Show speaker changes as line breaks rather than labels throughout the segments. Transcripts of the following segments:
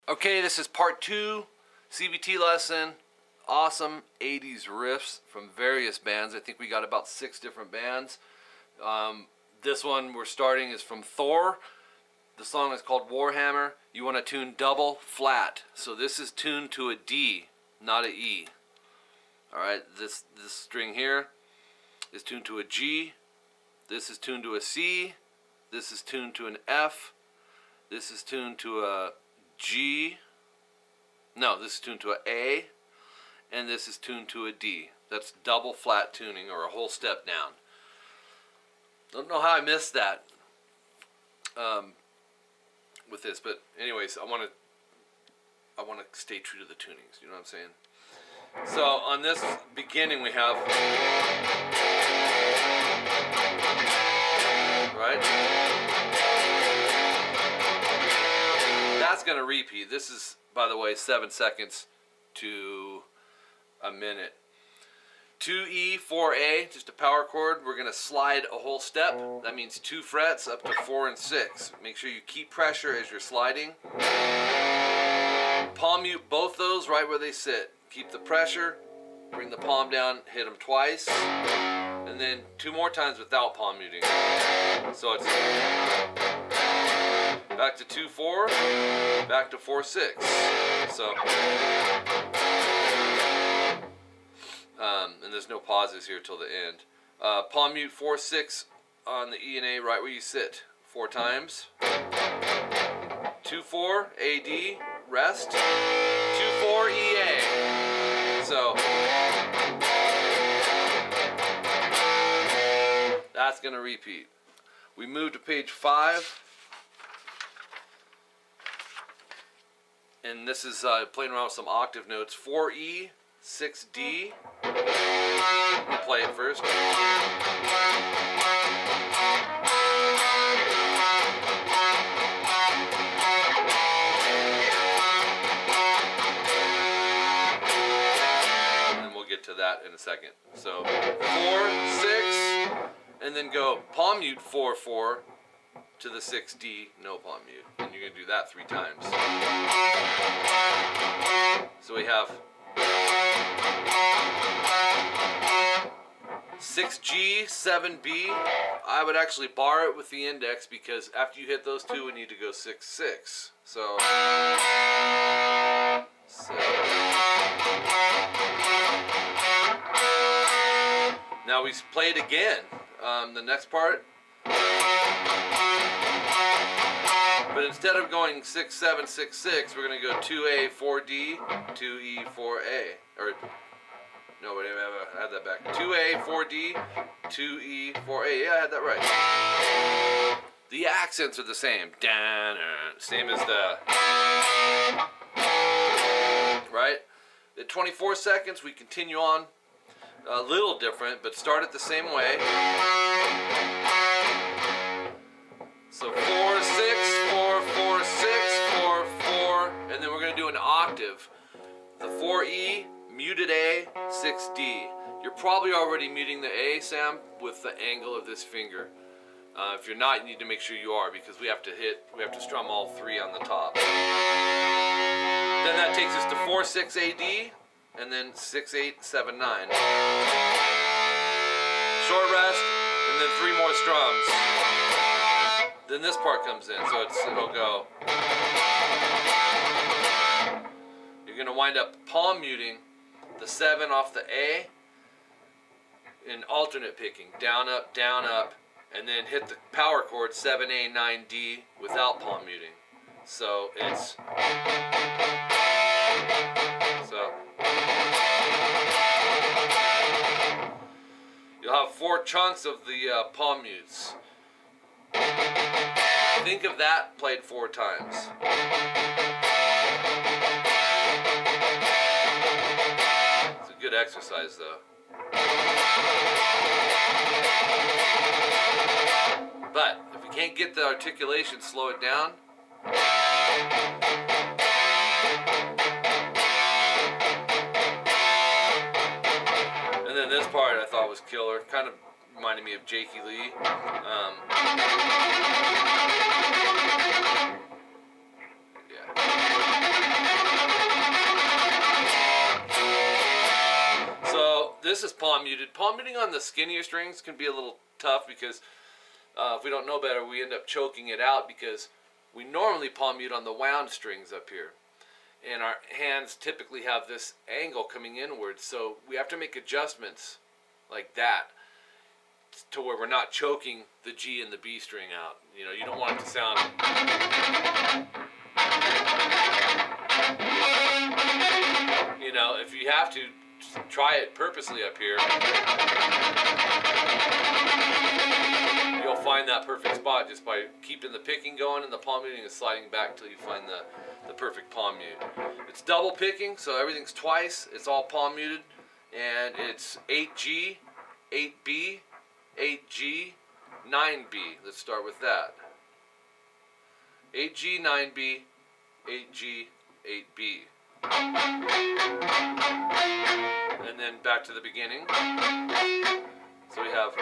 Okay, this is part 2, CVT lesson. Awesome 80s riffs from various bands. I think we got about 6 different bands. This one we're starting is from Thor. The song is called Warhammer. You want to tune double flat. So this is tuned to a D, not a E. Alright, this string here is tuned to a G. This is tuned to a C. This is tuned to an F. This is tuned to a G. No, this is tuned to an A. And this is tuned to a D. That's double flat tuning, or a whole step down. Don't know how I missed that with this, but anyways, I want to stay true to the tunings. You know what I'm saying? So on this beginning we have, right? That's going to repeat. This is, by the way, 7 seconds to a minute. 2E, 4A, just a power chord. We're going to slide a whole step. That means 2 frets up to 4 and 6. Make sure you keep pressure as you're sliding. Palm mute both those right where they sit. Keep the pressure. Bring the palm down, hit them twice. And then 2 more times without palm muting. So it's back to 2-4, back to 4-6. So and there's no pauses here till the end. Palm mute 4-6 on the E and A right where you sit 4 times. 2-4 AD, rest. 2-4 EA. So that's going to repeat. We move to page 5. And this is playing around with some octave notes. 4E, 6D. Let me play it first. And we'll get to that in a second. So 4, 6, and then go palm mute 4-4 to the 6D, no palm mute. And you're going to do that 3 times. So we have 6G, 7B. I would actually bar it with the index because after you hit those 2, we need to go 6-6. So, now we play it again. The next part. But instead of going 6-7, 6-6, we're going to go 2A, 4D, 2E, 4A. Or, no, wait, I had that back. 2A, 4D, 2E, 4A. Yeah, I had that right. The accents are the same. Same as the... Right? At 24 seconds, we continue on. A little different, but start it the same way. So 4, 6, 4, 4, 6, 4, 4, and then we're going to do an octave. The 4E, muted A, 6D. You're probably already muting the A, Sam, with the angle of this finger. If you're not, you need to make sure you are, because we have to strum all 3 on the top. Then that takes us to 4, 6 AD, and then 6, 8, 7, 9. Short rest, and then 3 more strums. Then this part comes in, so it'll go. You're going to wind up palm muting the 7 off the A in alternate picking, down, up, and then hit the power chord 7A, 9D without palm muting. So it's you'll have 4 chunks of the palm mutes. Think of that played 4 times. It's a good exercise though. But if you can't get the articulation, slow it down. And then this part I thought was killer. Kind of reminded me of 𝐂𝐄𝐒. Yeah. this is palm muted. Palm muting on the skinnier strings can be a little tough because if we don't know better, we end up choking it out because we normally palm mute on the wound strings up here. And our hands typically have this angle coming inward, so we have to make adjustments like that to where we're not choking the G and the B string out. You know, you don't want it to sound... You know, if you have to, try it purposely up here. You'll find that perfect spot just by keeping the picking going and the palm muting and sliding back till you find the perfect palm mute. It's double picking, so everything's twice. It's all palm muted, and it's 8G, 8B, 8G, 9B. Let's start with that. 8G, 9B, 8G, 8B. And then back to the beginning. So we have,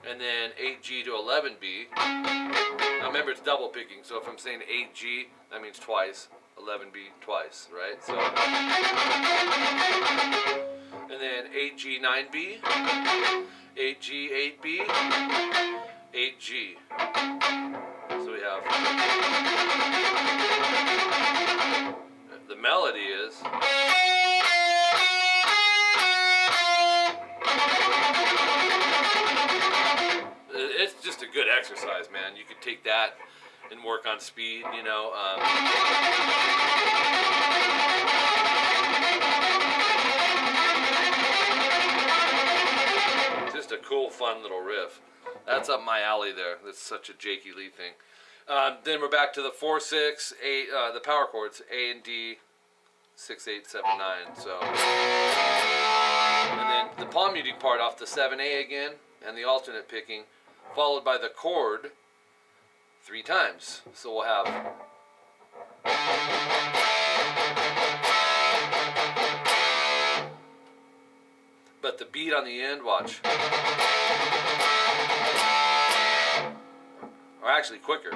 and then 8G to 11B. Now remember, it's double picking, so if I'm saying 8G, that means twice, 11B twice, right? So, and then 8G 9B, 8G 8B, 8G. So we have, the melody is, it's just a good exercise, man. You could take that and work on speed, you know. Just a cool, fun little riff. That's up my alley there. That's such a 𝐂𝐄𝐒𝐒 thing. Then we're back to the 4, 6, 8, the power chords, A and D, 6, 8, 7, 9. So, and then the palm muting part off the 7A again, and the alternate picking, followed by the chord 3 times. So we'll have, but the beat on the end, watch, or actually quicker,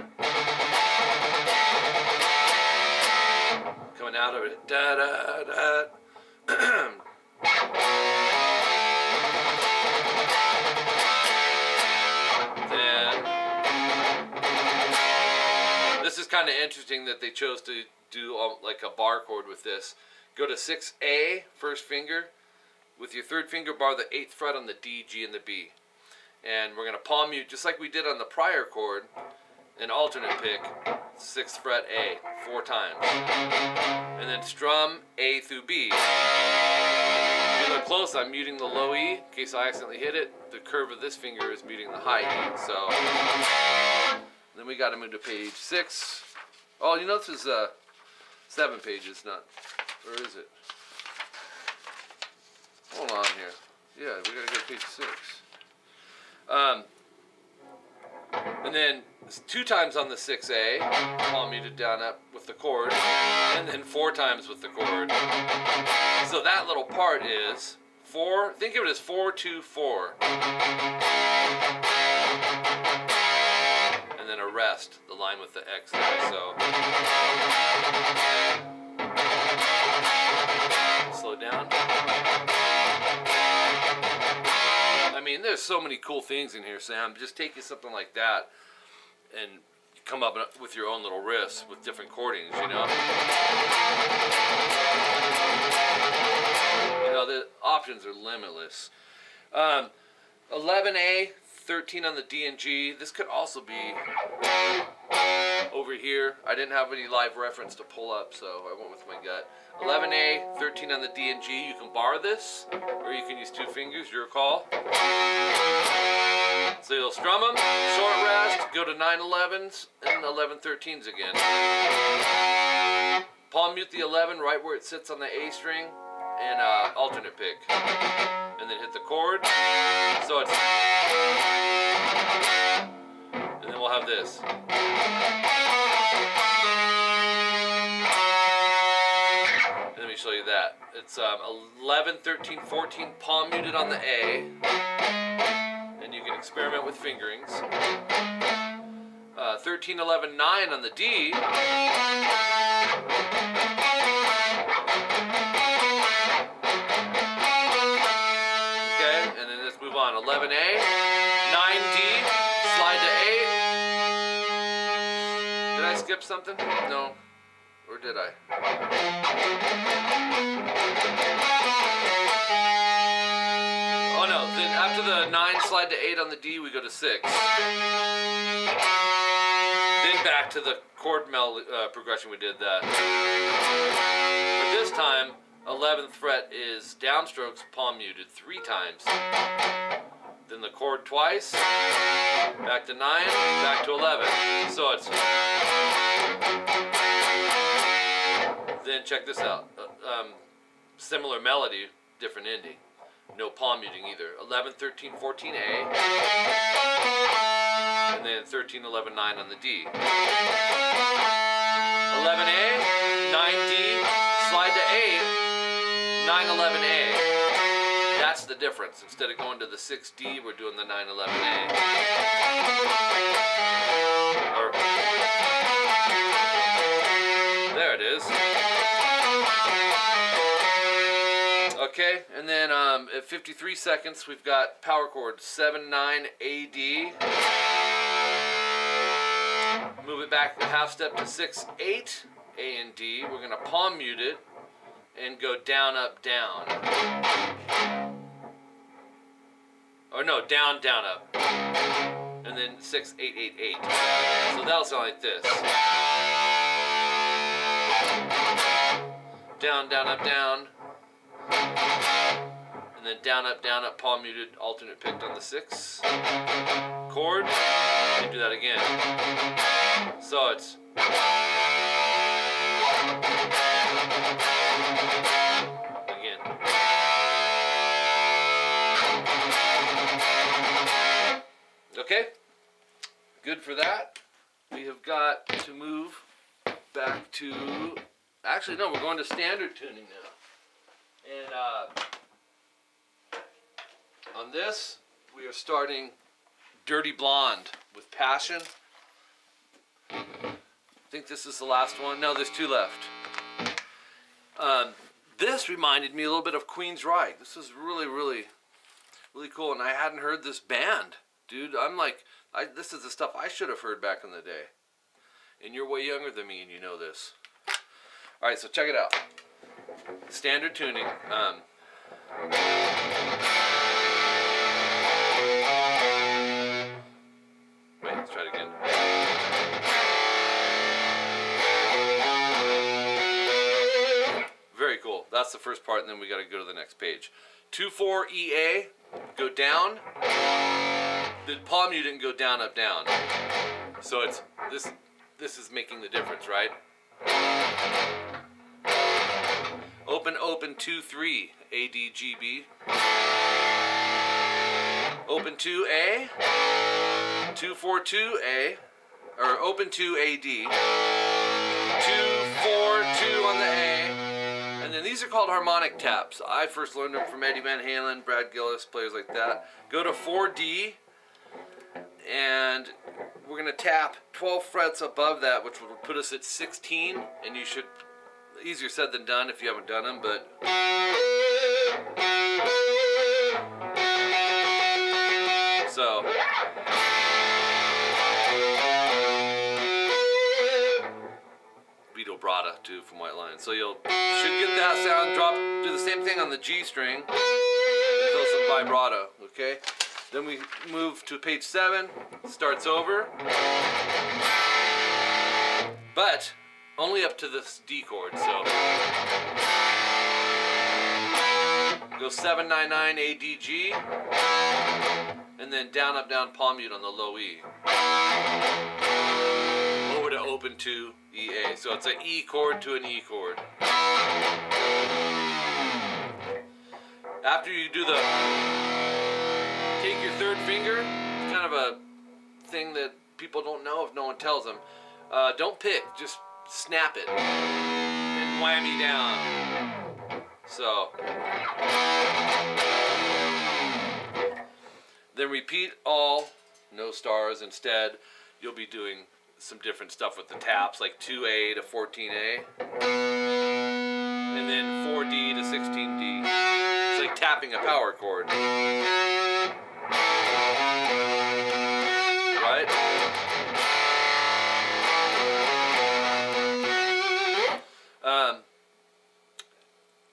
coming out of it, da da da. This is kind of interesting that they chose to do like a bar chord with this. Go to 6A, first finger. With your 3rd finger, bar the 8th fret on the D, G, and the B. And we're going to palm mute just like we did on the prior chord, an alternate pick, 6th fret A, 4 times. And then strum A through B. If you look close, I'm muting the low E in case I accidentally hit it. The curve of this finger is muting the high E. So then we got to move to page 6. Oh, you know this is 7 pages, not, or is it? Hold on here. Yeah, we got to go to page 6. And then 2 times on the 6A, palm muted down up with the chord, and then 4 times with the chord. So that little part is 4, think of it as 4, 2, 4. And then a rest, the line with the X there, so. Slow down. I mean, there's so many cool things in here, Sam. Just take you something like that and come up with your own little riffs with different chordings, you know? You know, the options are limitless. 11A, 13 on the D and G. This could also be over here. I didn't have any live reference to pull up, so I went with my gut. 11A, 13 on the D and G. You can bar this, or you can use 2 fingers, your call. So you'll strum them, short rest, go to 9/11s and 11/13s again. Palm mute the 11 right where it sits on the A string, and alternate pick. And then hit the chord. So it's, and then we'll have this. Let me show you that. It's 11, 13, 14 palm muted on the A, and you can experiment with fingerings. 13, 11, 9 on the D. 11A, 9D, slide to 8. Did I skip something? No. Or did I? Oh no, then after the 9 slide to 8 on the D, we go to 6. Then back to the chord progression we did that. But this time, 11th fret is downstrokes palm muted 3 times. Then the chord twice, back to 9, back to 11. So it's... Then check this out. Similar melody, different ending. No palm muting either. 11, 13, 14A. And then 13, 11, 9 on the D. 11A, 9D, slide to 8, 9, 11A. That's the difference. Instead of going to the 6D, we're doing the 9, 11A. There it is. Okay, and then at 53 seconds, we've got power chord 7, 9, AD. Move it back a half step to 6, 8, A and D. We're gonna palm mute it and go down, up, down. Or no, down, down, up. And then 6, 8, 8, 8. So that'll sound like this. Down, down, up, down. And then down, up, palm muted, alternate picked on the 6 chord, and do that again. So it's again. Okay, good for that. We have got to move back to, actually no, we're going to standard tuning now. And on this, we are starting Dirty Blonde with Passion. I think this is the last one. No, there's 2 left. This reminded me a little bit of 𝐂𝐒𝐍𝐒. This is really, really, really cool. And I hadn't heard this band. Dude, I'm like, this is the stuff I should have heard back in the day. And you're way younger than me and you know this. Alright, so check it out. Standard tuning. Wait, let's try it again. Very cool. That's the first part, and then we got to go to the next page. 2/4 EA, go down. The palm mute didn't go down, up, down. So it's this. This is making the difference, right? Open, open, 2, 3, A, D, G, B. Open 2, A. 2, 4, 2, A. Or open 2, A, D. 2, 4, 2 on the A. And then these are called harmonic taps. I first learned them from Eddie Van Halen, Brad Gillis, players like that. Go to 4D. And we're going to tap 12 frets above that, which will put us at 16. And you should... Easier said than done if you haven't done them, but so Vito Bratta too from White Lion. So you should get that sound. Drop, do the same thing on the G string. Feel some vibrato. Okay. Then we move to page 7. Starts over, but only up to this D chord, so go 7, 9, 9, A, D, G, and then down, up, down, palm mute on the low E. Over to open 2, E, A. So it's an E chord to an E chord. After you do the, take your 3rd finger, it's kind of a thing that people don't know if no one tells them. Don't pick, just snap it and whammy down. So then repeat all, no stars. Instead you'll be doing some different stuff with the taps, like 2A to 14A, and then 4D to 16D. It's like tapping a power chord. Right?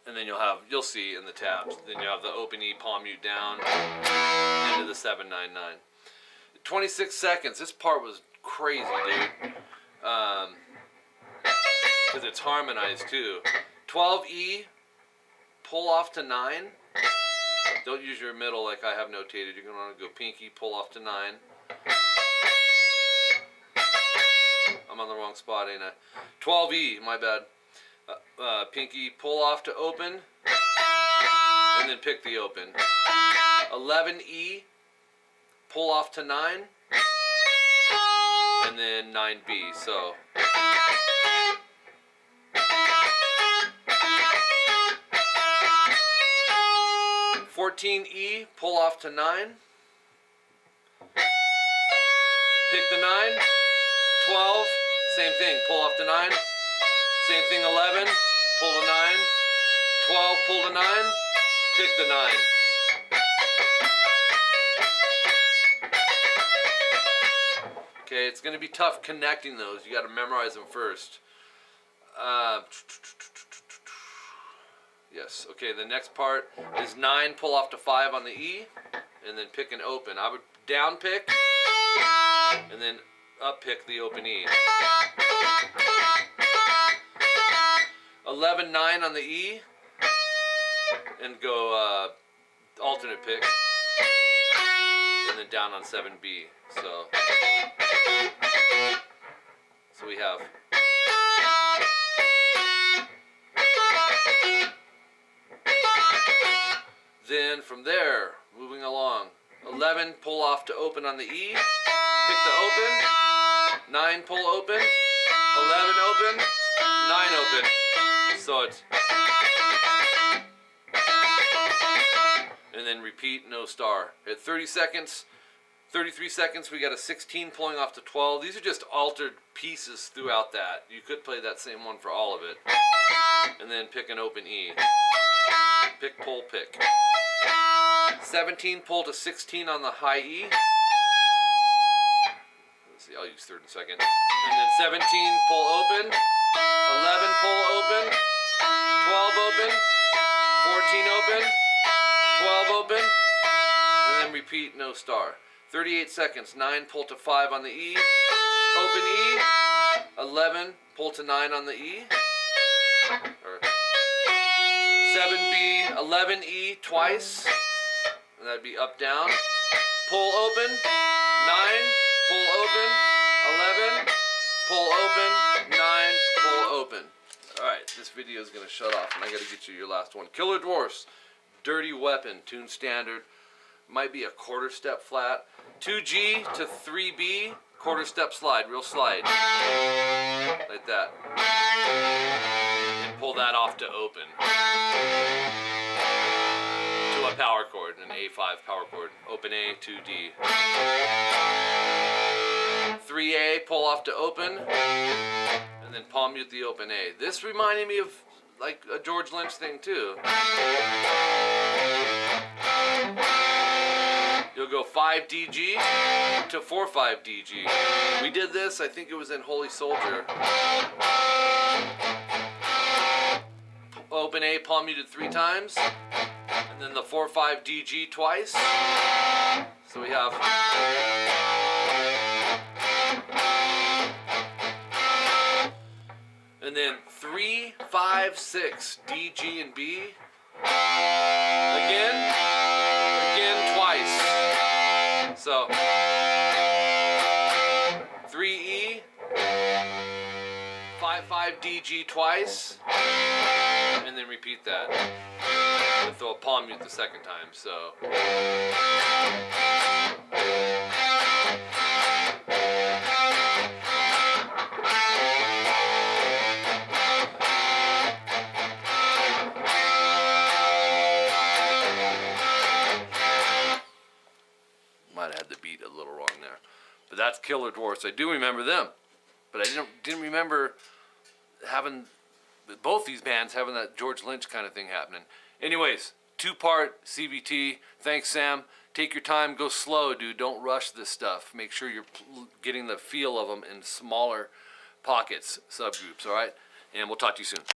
And then you'll see in the tabs. Then you have the open E, palm mute down, into the 799. 26 seconds. This part was crazy, dude. Because it's harmonized too. 12E, pull off to 9. Don't use your middle like I have notated. You're going to want to go pinky, pull off to 9. I'm on the wrong spot, ain't I? 12E, my bad. Pinky, pull off to open, and then pick the open. 11E, pull off to 9, and then 9B. So 14E, pull off to 9, pick the 9. 12, same thing, pull off to 9. Same thing, 11, pull the 9. 12, pull the 9, pick the 9. Okay, it's going to be tough connecting those. You got to memorize them first. Yes, okay, the next part is 9, pull off to 5 on the E, and then pick an open. I would down pick, and then up pick the open E. 11, 9 on the E, and go alternate pick, and then down on 7B. So we have then from there, moving along, 11, pull off to open on the E, pick the open, 9, pull open, 11, open, 9, open. So it's, and then repeat, no star. At 30 seconds, 33 seconds, we got a 16 pulling off to 12. These are just altered pieces throughout that. You could play that same one for all of it. And then pick an open E. Pick, pull, pick. 17, pull to 16 on the high E. Let's see, I'll use third and second. And then 17, pull open. 11, pull open. 12 open. 14 open. 12 open. And then repeat, no star. 38 seconds, 9, pull to 5 on the E. Open E. 11, pull to 9 on the E. Or 7B, 11E twice. And that'd be up, down. Pull open. 9, pull open. 11, pull open. 9, pull open. Alright, this video is going to shut off, and I got to get you your last one. Killer Dwarfs, Dirty Weapon, tune standard. Might be a quarter step flat. 2G to 3B, quarter step slide, real slide. Like that. And pull that off to open. To a power chord, an A5 power chord. Open A, 2D. 3A, pull off to open. And then palm mute the open A. This reminded me of like a George Lynch thing too. You'll go 5 DG to 4/5 DG. We did this, I think it was in Holy Soldier. Open A, palm muted 3 times, and then the 4/5 DG twice. So we have and then 3, 5, 6 D, G, and B. Again twice. So 3E, 5, 5 DG twice, and then repeat that. And throw a palm mute the second time. So. Might have had the beat a little wrong there, but that's Killer Dwarfs. I do remember them, but I didn't remember having both these bands having that George Lynch kind of thing happening. Anyways, 2-part CVT. Thanks, Sam. Take your time, go slow, dude. Don't rush this stuff. Make sure you're getting the feel of them in smaller pockets, subgroups, all right? And we'll talk to you soon.